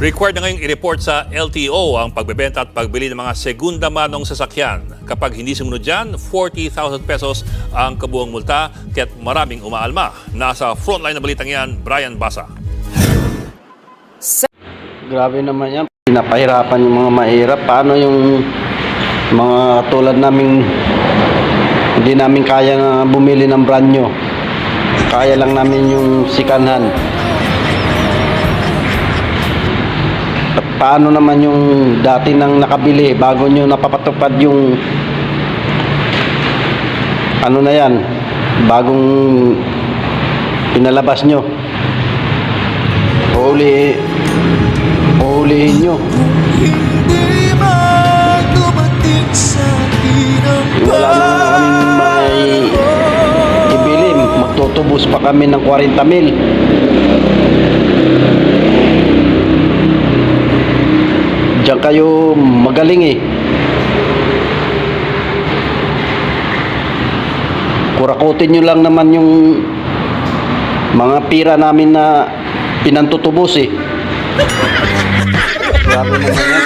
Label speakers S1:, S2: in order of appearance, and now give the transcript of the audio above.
S1: Required na ngayong i-report sa LTO ang pagbebenta at pagbili ng mga segunda manong sasakyan. Kapag hindi sumunod dyan, 40,000 pesos ang kabuang multa, kaya't maraming umaalma. Nasa frontline na balitang yan, Brian Basa.
S2: Grabe naman yan. Pinapahirapan yung mga mahirap. Paano yung mga katulad naming hindi namin kaya na bumili ng brand new. Kaya lang namin yung sikanhan. Paano naman yung dati nang nakabili bago nyo napapatupad yung ano na yan, bagong pinalabas nyo. Uulihin nyo. Wala na kaming may ibili, magtutubos pa kami ng 40 mil. Diyan kayo magaling eh. Kurakutin nyo lang naman yung mga pira namin na pinantutubos eh. Grabe naman yan.